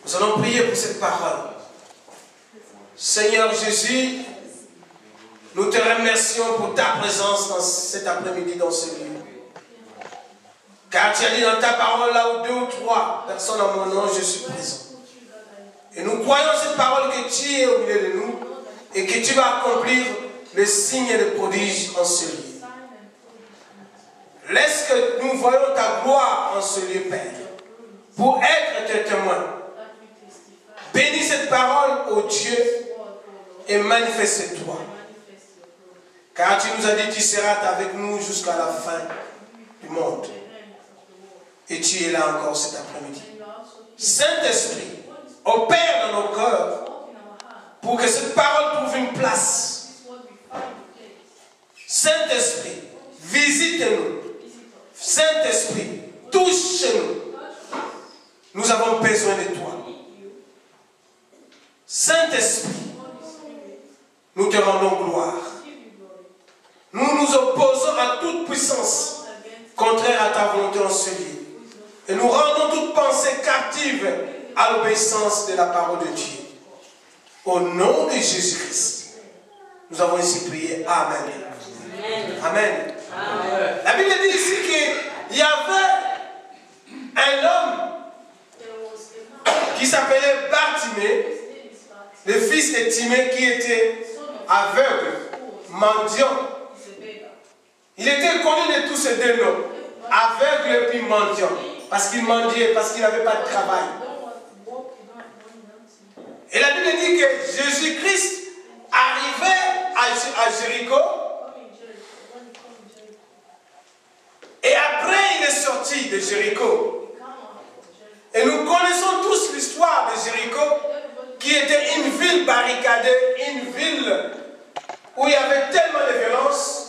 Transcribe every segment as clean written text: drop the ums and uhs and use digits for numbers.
Nous allons prier pour cette parole. Seigneur Jésus, nous te remercions pour ta présence dans cet après-midi dans ce lieu. Car tu as dit dans ta parole, là où 2 ou 3 personnes en mon nom, je suis présent. Et nous croyons cette parole que tu es au milieu de nous et que tu vas accomplir les signes et les prodiges en ce lieu. Laisse que nous voyons ta gloire en ce lieu, Père, pour être tes témoins. Bénis cette parole, ô Dieu, et manifeste-toi. Car tu nous as dit, tu seras avec nous jusqu'à la fin du monde. Et tu es là encore cet après-midi. Saint-Esprit, opère dans nos cœurs pour que cette parole trouve une place. Saint-Esprit, visite-nous. Saint-Esprit, touche-nous. Nous avons besoin de toi. Saint-Esprit, nous te rendons gloire. Nous nous opposons à toute puissance contraire à ta volonté en ce lieu. Et nous rendons toute pensée captive à l'obéissance de la parole de Dieu. Au nom de Jésus-Christ, nous avons ainsi prié. Amen. Amen. Amen. Amen. La Bible dit ici qu'il y avait un homme qui s'appelait Bartimée, le fils de Timée, qui était aveugle, mendiant. Il était connu de tous ces deux noms, aveugle et puis mendiant, parce qu'il mendiait, parce qu'il n'avait pas de travail. Et la Bible dit que Jésus-Christ arrivait à Jéricho, et après il est sorti de Jéricho. Et nous connaissons tous l'histoire de Jéricho, qui était une ville barricadée, une ville où il y avait tellement de violence.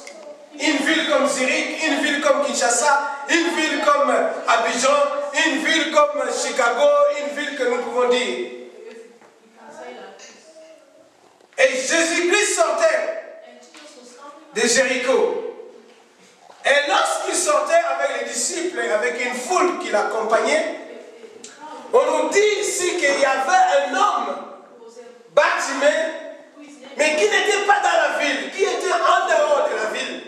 Une ville comme Zurich, une ville comme Kinshasa, une ville comme Abidjan, une ville comme Chicago, une ville que nous pouvons dire. Et Jésus-Christ sortait de Jéricho. Et lorsqu'il sortait avec les disciples, avec une foule qui l'accompagnait, on nous dit ici qu'il y avait un homme, Bartimée, mais qui n'était pas dans la ville, qui était en dehors de la ville.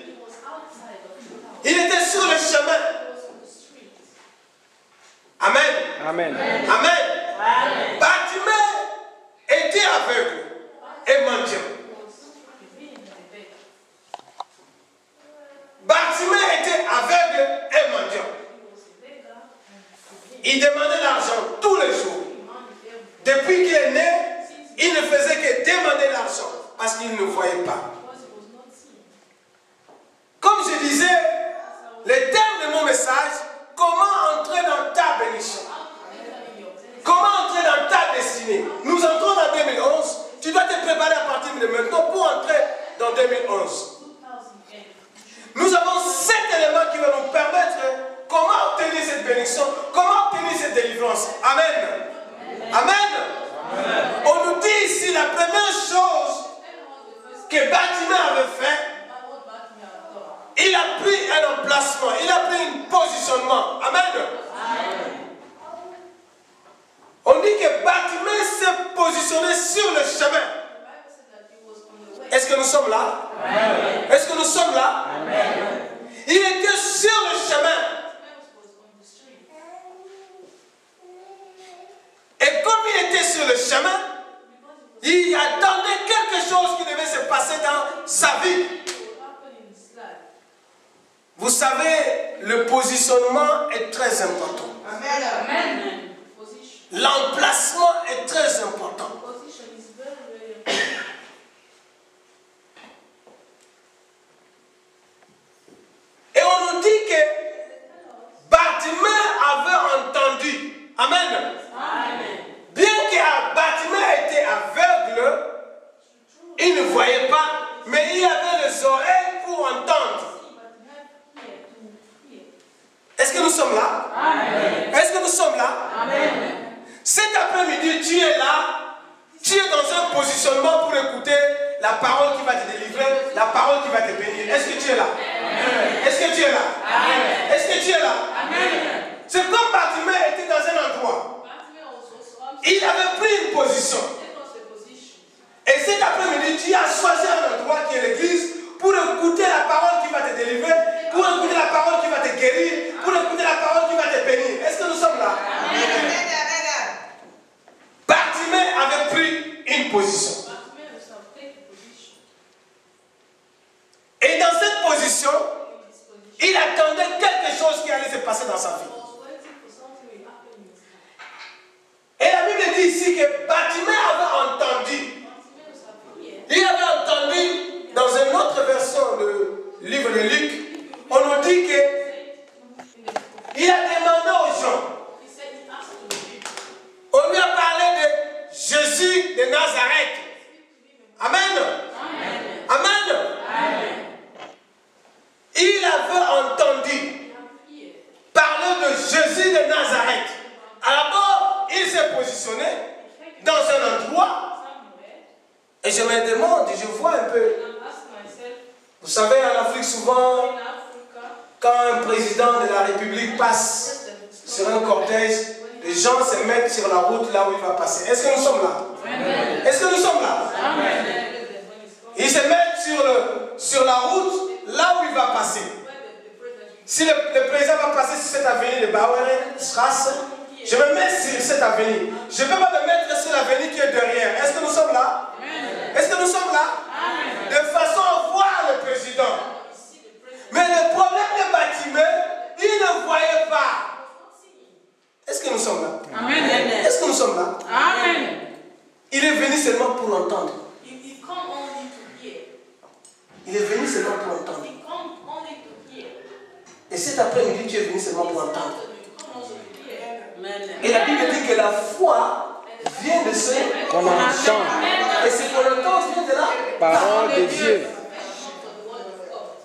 Il était sur le chemin. Amen. Amen. Amen. Amen. Bartimée était aveugle et mendiant. Bartimée était aveugle et mendiant. Il demandait l'argent tous les jours. Depuis qu'il est né, il ne faisait que demander l'argent parce qu'il ne voyait pas. Comme je disais, le thème de mon message, comment entrer dans ta bénédiction? Comment entrer dans ta destinée? Nous entrons en 2011. Tu dois te préparer à partir de maintenant pour entrer dans 2011. Nous avons 7 éléments qui vont nous permettre comment obtenir cette bénédiction, comment obtenir cette délivrance. Amen. Amen. Amen. On nous dit ici la première chose que Bartimée avait fait. Il a pris un emplacement, il a pris un positionnement. Amen. Amen. On dit que Bartimée s'est positionné sur le chemin. Est-ce que nous sommes là? Amen. Est-ce que nous sommes là? Amen. Il était sur le chemin. Et comme il était sur le chemin, il attendait quelque chose qui devait se passer dans sa vie. Vous savez, le positionnement est très important. Amen. L'emplacement est très important. Et on nous dit que Bartimée avait entendu. Amen. Bien que Bartimée était aveugle, il ne voyait pas, mais il avait les oreilles pour entendre. Est-ce que nous sommes là? Amen. Est-ce que nous sommes là? Amen. Cet après-midi, tu es là, tu es dans un positionnement pour écouter la parole qui va te délivrer, la parole qui va te bénir. Est-ce que tu es là? Amen. Est-ce que tu es là? Amen. Est-ce que tu es là? Amen. C'est comme Bartimée était dans un endroit. Il avait pris une position. Et cet après-midi, tu as choisi un endroit qui est l'église pour écouter la parole qui va te délivrer, pour écouter la parole qui va te guérir, pour écouter la parole qui va te bénir. Est-ce que nous sommes là? Bartimée avait pris une position. Et dans cette position, il attendait quelque chose qui allait se passer dans sa vie. Et la Bible dit ici que Bartimée avait entendu. Il avait entendu dans une autre version du livre de Luc, on nous dit que il a demandé aux gens. On lui a parlé de Jésus de Nazareth. Amen. Amen. Amen. Il avait entendu parler de Jésus de Nazareth. Alors, il s'est positionné dans un endroit. Et je me demande, je vois un peu. Vous savez, en Afrique, souvent, quand un président de la République passe sur un cortège, les gens se mettent sur la route là où il va passer. Est-ce que nous sommes là? Est-ce que nous sommes là? Ils se mettent sur la route là où il va passer. Si le président va passer sur cette avenue de Bauernstrasse, je me mets sur cette avenue. Je ne peux pas me mettre sur l'avenue qui est derrière. Est-ce que nous sommes là? Est-ce que nous sommes là? De façon à voir le président. Mais le problème de Bartimée, il ne voyait pas. Est-ce que nous sommes là? Amen. Est-ce que nous sommes là? Amen. Il est venu seulement pour entendre. Il est venu seulement pour entendre. Et cet après-midi, tu es venu seulement pour entendre. Et la Bible dit que la foi vient de ce qu'on entend. Et c'est qu'on entend vient de la parole de Dieu.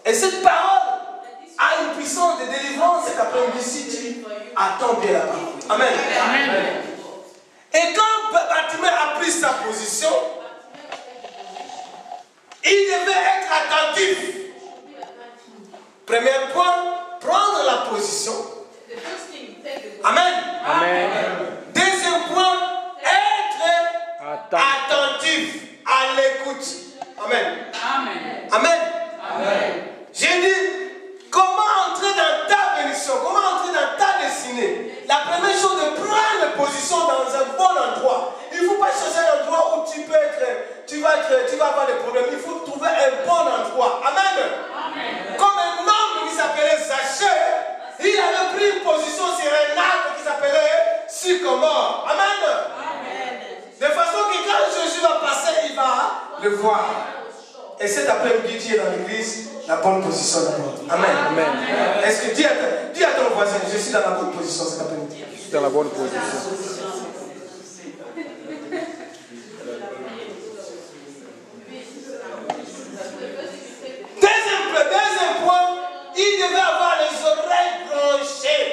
Et cette parole a une puissance de délivrance cet après-midi si tu attends bien la parole. Amen. Amen. Et quand Bartimée a pris sa position, il devait être attentif. Premier point, prendre la position. Amen. Amen. Deuxième point, être attentif à l'écoute. Amen. Amen. Amen. Amen. J'ai dit, comment entrer dans ta bénédiction, comment entrer dans ta destinée? La première chose, de prendre position dans un bon endroit. Il ne faut pas chercher un endroit où tu vas avoir des problèmes. Il faut trouver un bon endroit. Amen. Amen. Comme un homme qui s'appelait Zachée, il avait pris une position sur un arbre qui s'appelait sycomore. Amen. Amen. De façon que quand Jésus va passer, il va le voir. Et cet après-midi, tu es dans l'église, la bonne position d'abord. Amen. Amen. Est-ce que dis à ton voisin, je suis dans la bonne position cet après-midi? Je suis dans la bonne position. Deuxième point, il devait avoir les oreilles branchées.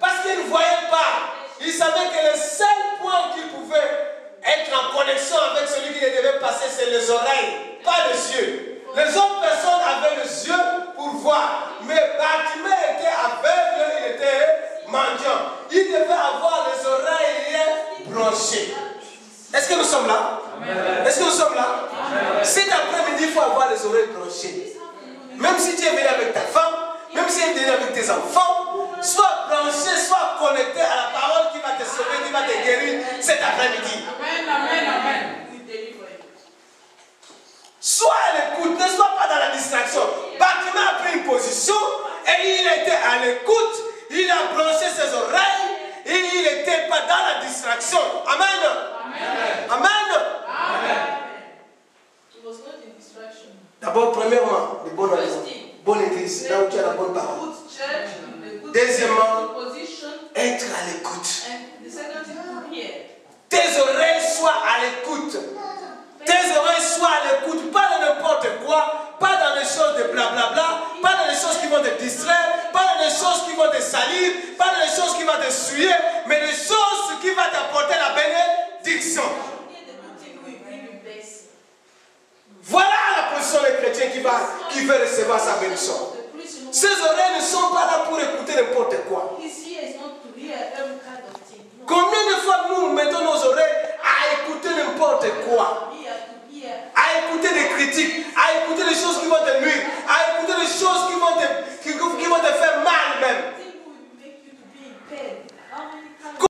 Parce qu'il ne voyait pas. Il savait que le seul point qu'il pouvait être en connexion avec celui qui devait passer, c'est les oreilles, pas les yeux. Les autres personnes avaient les yeux pour voir. Mais Bartimée était aveugle, il était mendiant. Il devait avoir les oreilles branchées. Est-ce que nous sommes là? Est-ce que nous sommes là? Cet après-midi, il faut avoir les oreilles branchées. Même si tu es venu avec ta femme, même si tu es venu avec tes enfants, sois branché, sois connecté à la parole qui va te sauver, qui va te guérir cet après-midi. Amen, amen, amen. Sois à l'écoute, ne sois pas dans la distraction. Bartimée a pris une position et il était à l'écoute, il a branché ses oreilles et il n'était pas dans la distraction. Amen. Amen. Amen. Amen. D'abord, premièrement, le bon endroit, bonne église, là où tu as la bonne parole. Deuxièmement, être à l'écoute. Tes oreilles soient à l'écoute. Tes oreilles soient à l'écoute, pas de n'importe quoi, pas dans les choses de blablabla, pas dans les choses qui vont te distraire, pas dans les choses qui vont te salir, pas dans les choses qui vont te souiller, mais les choses qui vont t'apporter la